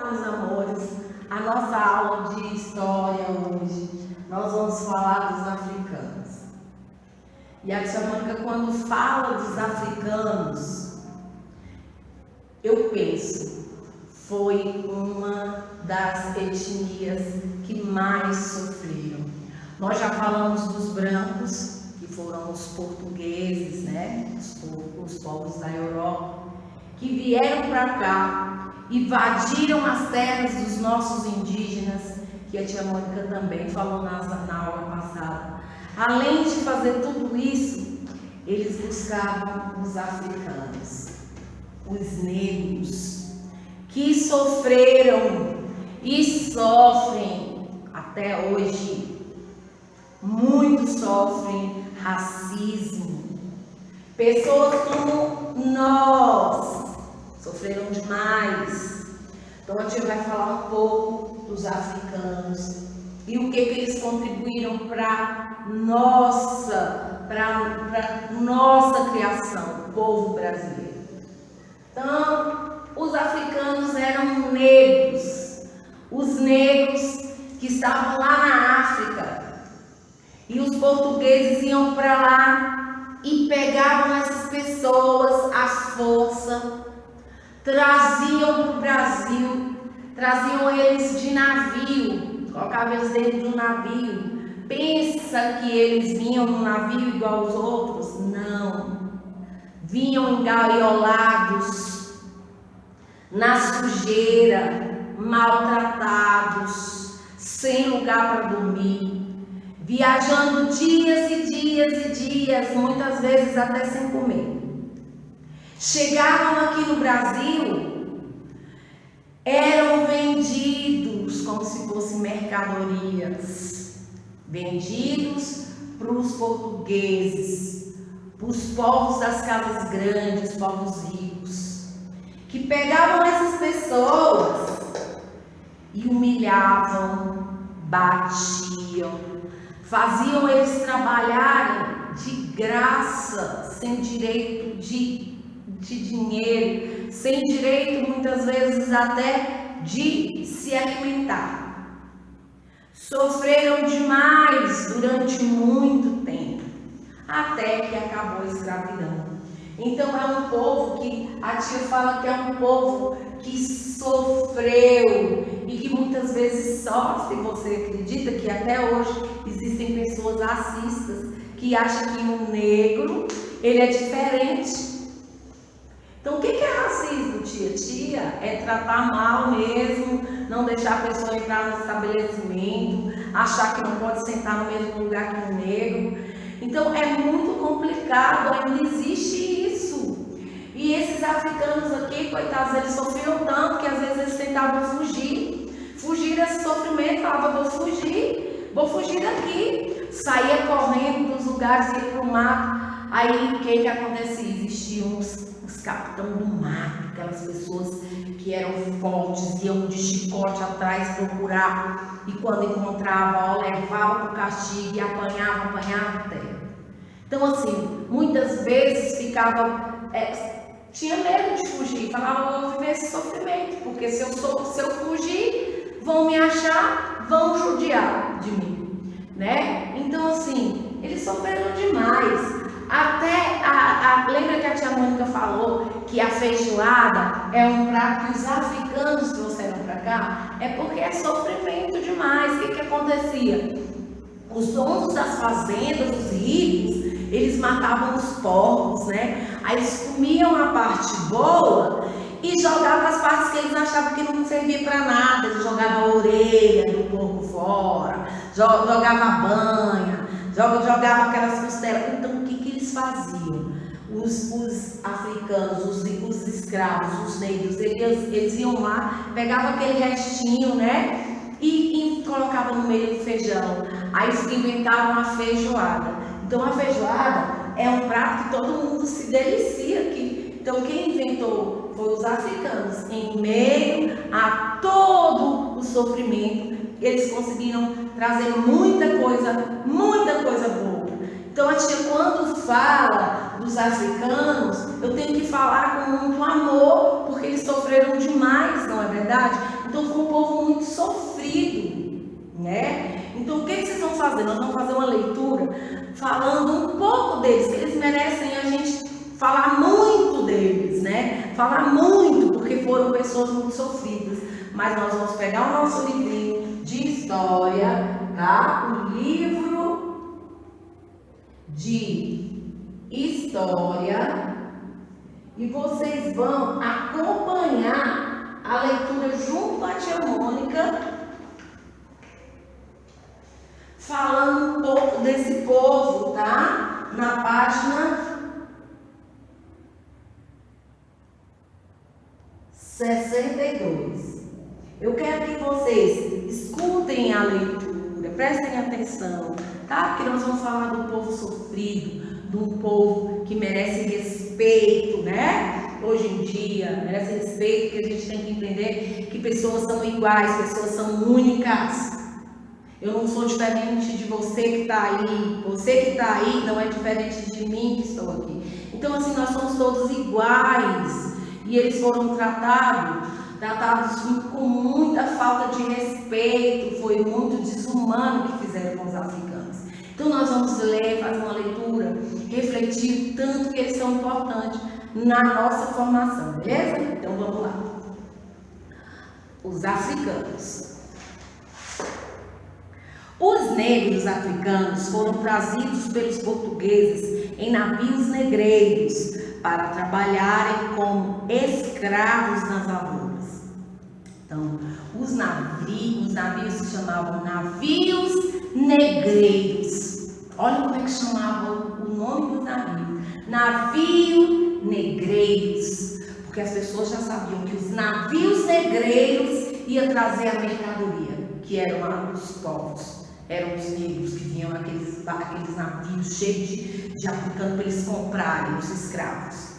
Meus amores, a nossa aula de história hoje, nós vamos falar dos africanos. E a tia Mônica, quando fala dos africanos, eu penso, foi uma das etnias que mais sofreram. Nós já falamos dos brancos, que foram os portugueses, né? Os povos da Europa, que vieram para cá, invadiram as terras dos nossos indígenas, que a tia Mônica também falou na aula passada. Além de fazer tudo isso, eles buscavam os africanos, os negros, que sofreram e sofrem até hoje. Muitos sofrem racismo. Pessoas como nós sofreram demais. Então a gente vai falar um pouco dos africanos e o que eles contribuíram para nossa criação, o povo brasileiro. Então, os africanos eram negros, os negros que estavam lá na África, e os portugueses iam para lá e pegavam essas pessoas à força, traziam para o Brasil, traziam eles de navio, colocavam eles dentro do navio. Pensa que eles vinham no navio igual aos outros? Não. Vinham engaiolados, na sujeira, maltratados, sem lugar para dormir, viajando dias e dias e dias, muitas vezes até sem comer. Chegavam aqui no Brasil, eram vendidos como se fossem mercadorias, vendidos para os portugueses, para os povos das casas grandes, povos ricos, que pegavam essas pessoas e humilhavam, batiam, faziam eles trabalharem de graça, sem direito de dinheiro, sem direito muitas vezes até de se alimentar. Sofreram demais durante muito tempo, até que acabou a escravidão. Então é um povo que a tia fala que é um povo que sofreu e que muitas vezes sofre. Você acredita que até hoje existem pessoas racistas que acham que um negro ele é diferente? Então o que é racismo, tia? Tia, é tratar mal mesmo, não deixar a pessoa entrar no estabelecimento, achar que não pode sentar no mesmo lugar que um negro. Então é muito complicado, ainda existe isso. E esses africanos aqui, coitados, eles sofriam tanto que às vezes eles tentavam fugir desse sofrimento, falavam, vou fugir daqui. Saía correndo dos lugares, ia para o mato. Aí o que acontecia? Existiam os capitães do mato, aquelas pessoas que eram fortes, iam de chicote atrás procurar, e quando encontrava, levava para o castigo e apanhava até. Então assim, muitas vezes ficava, tinha medo de fugir, falava, eu vou viver esse sofrimento, porque se eu fugir, vão me achar, vão judiar de mim, né? Então assim, eles sofreram demais. Até lembra que a tia Mônica falou que a feijoada é um prato que os africanos trouxeram para cá? É porque é sofrimento demais. O que acontecia? Os donos das fazendas, os ricos, eles matavam os porcos, né? Aí eles comiam a parte boa e jogavam as partes que eles achavam que não servia para nada. Eles jogavam a orelha do porco fora, jogavam a banha, jogavam aquelas costelas. Então o que eles faziam? Os africanos, os escravos, os negros, eles iam lá, pegavam aquele restinho, né? E colocavam no meio do feijão. Aí inventaram a feijoada. Então a feijoada é um prato que todo mundo se delicia aqui. Então quem inventou foi os africanos. Em meio a todo o sofrimento, eles conseguiram trazer muita coisa boa. Então a tia, quando fala dos africanos, eu tenho que falar com muito amor, porque eles sofreram demais, não é verdade? Então Então foi um povo muito sofrido, né? Então o que vocês vão fazer? Nós vamos fazer uma leitura falando um pouco deles, que eles merecem a gente falar muito deles, né? Falar muito, porque foram pessoas muito sofridas. Mas nós vamos pegar o nosso livrinho de história, tá? O livro de história, e vocês vão acompanhar a leitura junto à tia Mônica, falando um pouco desse povo, tá? Na página 62. Eu quero que vocês escutem a leitura, prestem atenção, tá? Porque nós vamos falar do povo sofrido, de um povo que merece respeito, né? Hoje em dia, merece respeito, porque a gente tem que entender que pessoas são iguais, pessoas são únicas. Eu não sou diferente de você que está aí. Você que está aí não é diferente de mim que estou aqui. Então, assim, nós somos todos iguais. E eles foram tratados com muita falta de respeito. Foi muito desumano o que fizeram com os africanos. Então, nós vamos ler, fazer uma leitura, refletir tanto que eles são importantes na nossa formação, beleza? Então, vamos lá. Os africanos. Os negros africanos foram trazidos pelos portugueses em navios negreiros para trabalharem como escravos nas lavouras. Então, os navios se chamavam navios negreiros. Olha como é que chamava o nome do navio. Navio negreiros. Porque as pessoas já sabiam que os navios negreiros iam trazer a mercadoria, que eram os povos. Eram os negros que vinham naqueles navios cheios de africanos para eles comprarem os escravos.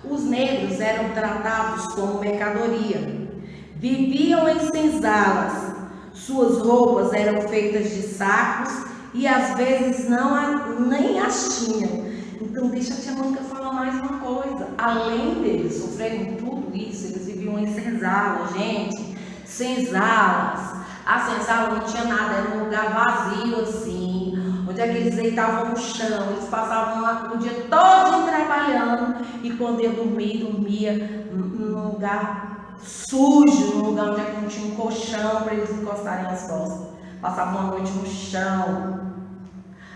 Os negros eram tratados como mercadoria, viviam em senzalas, suas roupas eram feitas de sacos e às vezes nem as tinham. Então deixa a tia Mônica falar mais uma coisa. Além deles sofrerem tudo isso, eles viviam em senzalas, gente, senzalas. A senzala não tinha nada, era um lugar vazio assim, onde é que eles deitavam no chão, eles passavam lá o dia todo trabalhando e quando ia dormir, dormia num lugar sujo, num lugar onde é que não tinha um colchão para eles encostarem as costas. Passavam uma noite no chão.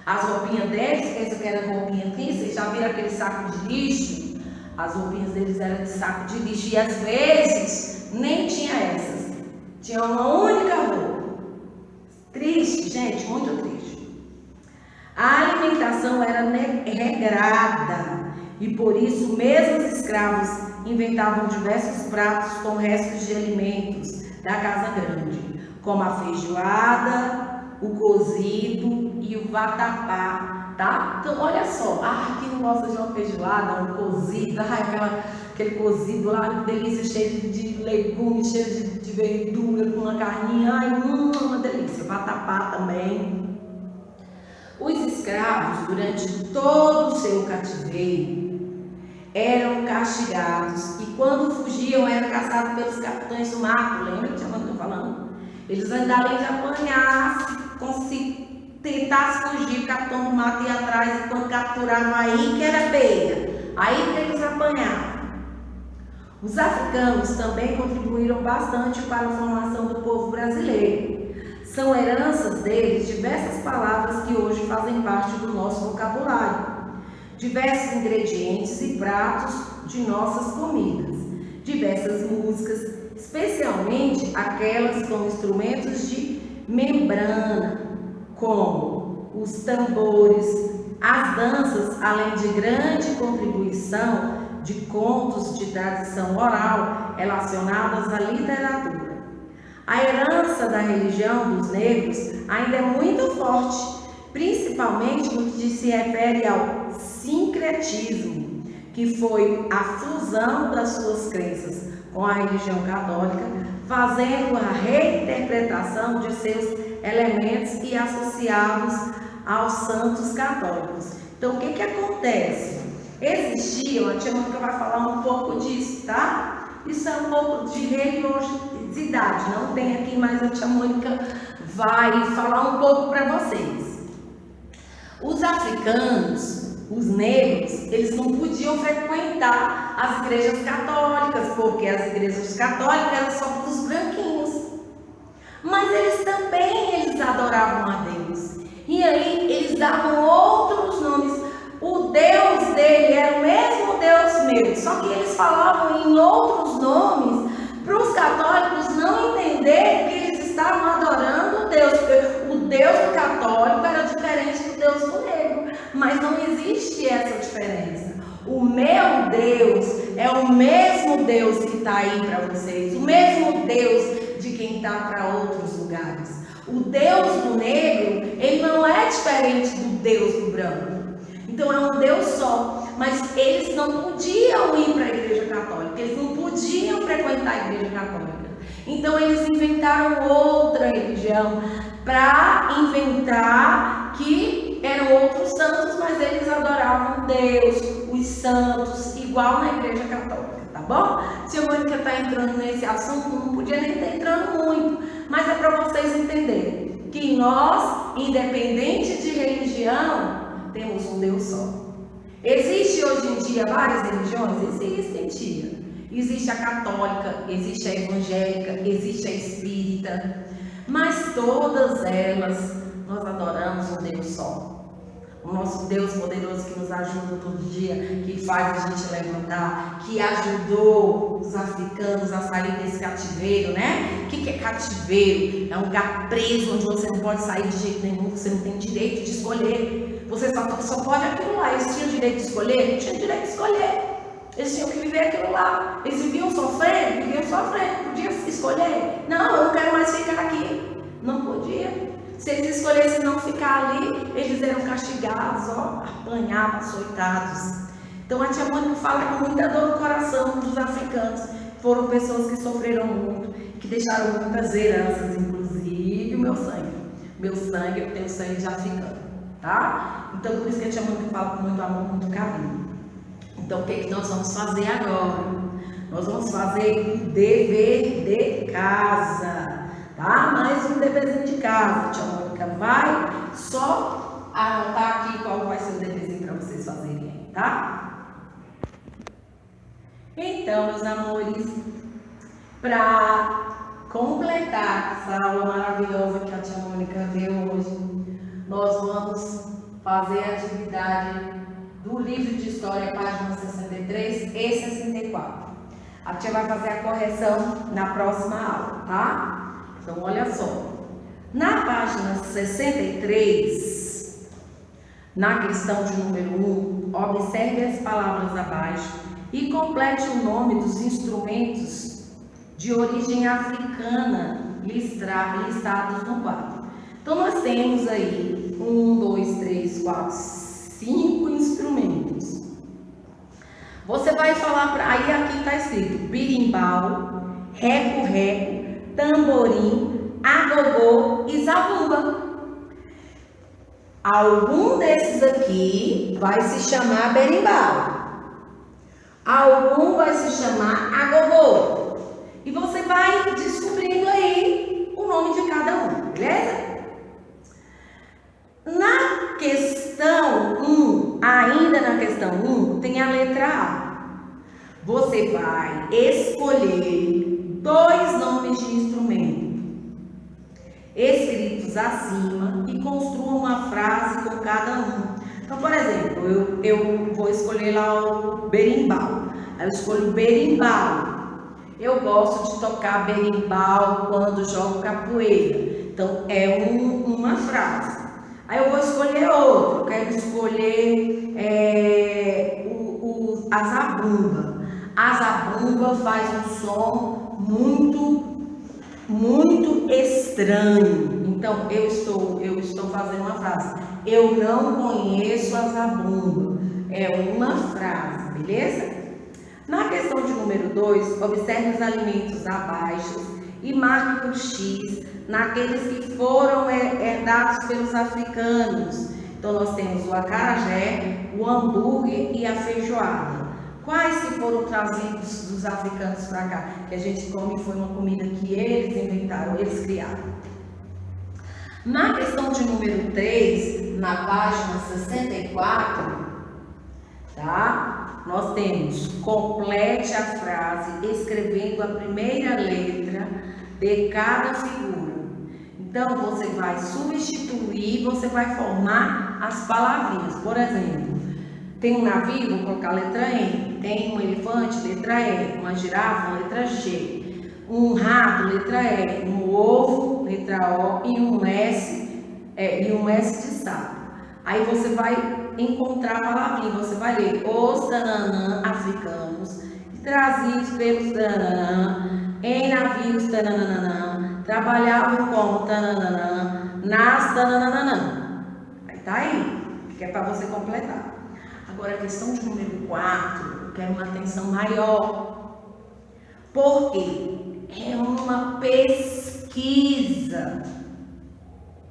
As roupinhas deles, pensa que era roupinha aqui, vocês já viram aquele saco de lixo? As roupinhas deles eram de saco de lixo e às vezes nem tinha essas. Tinha uma única roupa. Triste, gente, muito triste. A alimentação era regrada e por isso mesmo os escravos inventavam diversos pratos com restos de alimentos da casa grande, como a feijoada, o cozido e o vatapá, tá? Então olha só, quem não gosta de uma feijoada, um cozido, aquele cozido lá, que delícia, cheio de legumes, cheio de verdura, com uma carninha, uma delícia. Vatapá também. Os escravos, durante todo o seu cativeiro, eram castigados e quando fugiam eram caçados pelos capitães do mato. Lembra que eu estou falando? Eles ainda além de apanhar, se tentasse fugir, o capitão do mato ia atrás e quando capturava aí que era beira, aí que eles apanhavam. Os africanos também contribuíram bastante para a formação do povo brasileiro. São heranças deles diversas palavras que hoje fazem parte do nosso vocabulário, diversos ingredientes e pratos de nossas comidas, diversas músicas, especialmente aquelas com instrumentos de membrana, como os tambores, as danças, além de grande contribuição de contos de tradição oral relacionadas à literatura. A herança da religião dos negros ainda é muito forte, principalmente no que se refere ao sincretismo, que foi a fusão das suas crenças com a religião católica, fazendo a reinterpretação de seus elementos e associados aos santos católicos. Então, o que acontece? Existiam, a tia Mônica vai falar um pouco disso, tá? Isso é um pouco de religiosidade, não tem aqui, mas a tia Mônica vai falar um pouco para vocês. Os africanos, os negros, eles não podiam frequentar as igrejas católicas, porque as igrejas católicas eram só para os branquinhos. Mas eles adoravam a Deus. E aí eles davam outros nomes. O Deus dele era o mesmo Deus meu, só que eles falavam em outros nomes para os católicos não entenderem que eles estavam adorando Deus. O Deus do católico era diferente do Deus do negro, mas não existe essa diferença. O meu Deus é o mesmo Deus que está aí para vocês, o mesmo Deus de quem está para outros lugares. O Deus do negro, ele não é diferente do Deus do branco. Então é um Deus só, mas eles não podiam ir para a igreja católica, eles não podiam frequentar a igreja católica. Então eles inventaram outra religião para inventar que eram outros santos, mas eles adoravam Deus, os santos, igual na igreja católica, tá bom? Tia Mônica está entrando nesse assunto, não podia nem estar entrando muito, mas é para vocês entenderem que nós, independente de religião, temos um Deus só. Existe hoje em dia várias religiões? Existem, tia. Existe a católica, existe a evangélica, existe a espírita, mas todas elas nós adoramos um Deus só. O nosso Deus poderoso que nos ajuda todo dia, que faz a gente levantar, que ajudou os africanos a sair desse cativeiro, né? O que é cativeiro? É um lugar preso onde você não pode sair de jeito nenhum, você não tem direito de escolher. Você só pode aquilo lá. Eles tinham direito de escolher? Não tinham direito de escolher. Eles tinham que viver aquilo lá. Eles viviam sofrendo, podia escolher. Não, eu não quero mais ficar aqui. Não podia. Se eles escolhessem não ficar ali, eles eram castigados, apanhavam, açoitados. Então a tia Mônica fala com muita dor no coração dos africanos. Foram pessoas que sofreram muito, que deixaram muitas heranças, inclusive o meu sangue. Meu sangue, eu tenho sangue de africano, tá? Então por isso que a tia Mônica fala com muito amor, muito carinho. Então o que nós vamos fazer agora? Nós vamos fazer o dever de casa, tá? Mais um deverzinho de casa. A tia Mônica vai só anotar aqui qual vai ser o deverzinho para vocês fazerem, tá? Então, meus amores, para completar essa aula maravilhosa que a tia Mônica deu hoje, nós vamos fazer a atividade do livro de história, página 63 e 64. A tia vai fazer a correção na próxima aula, tá? Então, olha só. Na página 63, na questão de número 1, observe as palavras abaixo e complete o nome dos instrumentos de origem africana listados no quadro. Então, nós temos aí 1, 2, 3, 4, 5 instrumentos. Você vai falar para... Aí aqui está escrito birimbau, reco-reco, tamborim, agogô e zabumba. Algum desses aqui vai se chamar berimbau. Algum vai se chamar agogô. E você vai descobrindo aí o nome de cada um, beleza? Na questão 1, ainda na questão 1, tem a letra A. Você vai escolher 2 nomes de instrumento escritos acima e construa uma frase com cada um. Então, por exemplo, eu vou escolher lá o berimbau. Aí eu escolho berimbau. Eu gosto de tocar berimbau quando jogo capoeira. Então, é uma frase. Aí eu vou escolher outro. Eu quero escolher a zabumba. A zabumba faz um som muito estranho. Então, eu estou fazendo uma frase. Eu não conheço a zabumba. É uma frase, beleza? Na questão de número 2, observe os alimentos abaixo e marque o X naqueles que foram herdados pelos africanos. Então, nós temos o acarajé, o hambúrguer e a feijoada. Quais que foram trazidos dos africanos para cá? Que a gente come foi uma comida que eles inventaram, eles criaram. Na questão de número 3, na página 64, tá? Nós temos: complete a frase escrevendo a primeira letra de cada figura. Então, você vai substituir, você vai formar as palavrinhas. Por exemplo, tem um navio, vou colocar a letra N. Tem um elefante, letra E. Uma girafa, letra G. Um rato, letra E. Um ovo, letra O. E um S de sapo. Aí você vai encontrar a palavrinha. Você vai ler: os tananã africanos, trazidos pelos tananã, em navios tananã, trabalhavam como tananã, nas tananã. Aí tá aí, que é para você completar. Agora, a questão de número 4, eu quero uma atenção maior, porque é uma pesquisa,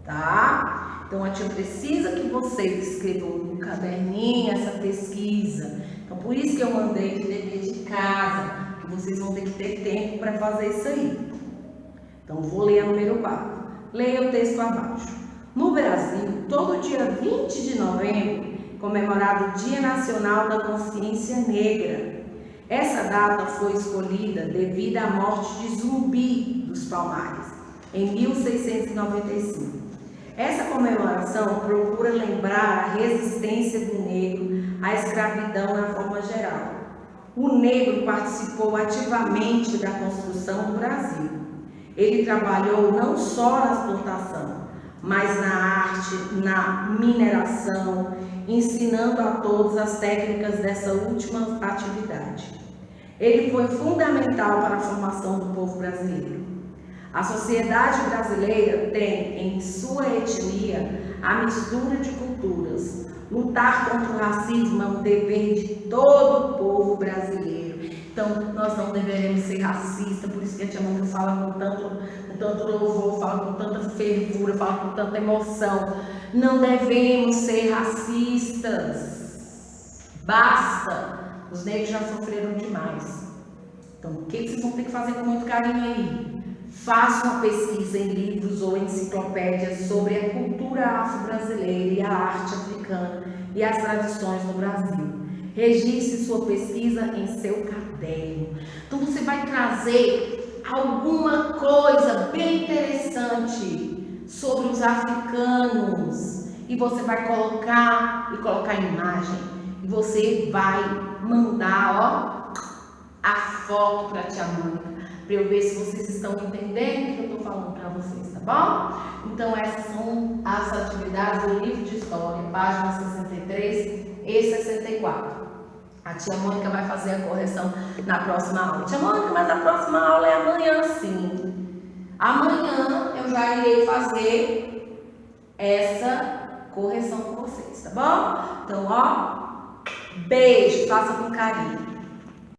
tá? Então, a tia precisa que vocês escrevam no caderninho essa pesquisa. Então, por isso que eu mandei de dever de casa, que vocês vão ter que ter tempo para fazer isso aí. Então, vou ler a número 4. Leia o texto abaixo. No Brasil, todo dia 20 de novembro, comemorado o Dia Nacional da Consciência Negra. Essa data foi escolhida devido à morte de Zumbi dos Palmares, em 1695. Essa comemoração procura lembrar a resistência do negro à escravidão na forma geral. O negro participou ativamente da construção do Brasil. Ele trabalhou não só na plantação, mas na arte, na mineração, ensinando a todos as técnicas dessa última atividade. Ele foi fundamental para a formação do povo brasileiro. A sociedade brasileira tem em sua etnia a mistura de culturas. Lutar contra o racismo é um dever de todo o povo brasileiro. Então, nós não deveremos ser racistas, por isso que a tia Mônica fala com tanto louvor, fala com tanta fervura, fala com tanta emoção. Não devemos ser racistas. Basta! Os negros já sofreram demais. Então, o que vocês vão ter que fazer com muito carinho aí? Faça uma pesquisa em livros ou enciclopédias sobre a cultura afro-brasileira e a arte africana e as tradições no Brasil. Registre sua pesquisa em seu caderno. Então, você vai trazer alguma coisa bem interessante sobre os africanos e você vai colocar imagem e você vai mandar a foto para a tia Mônica, para eu ver se vocês estão entendendo o que eu estou falando para vocês, tá bom? Então, essas são as atividades do livro de história, página 63 e 64. A tia Mônica vai fazer a correção na próxima aula. Tia Mônica, mas a próxima aula é amanhã, sim. Amanhã eu já irei fazer essa correção com vocês, tá bom? Então, beijo, faça com carinho.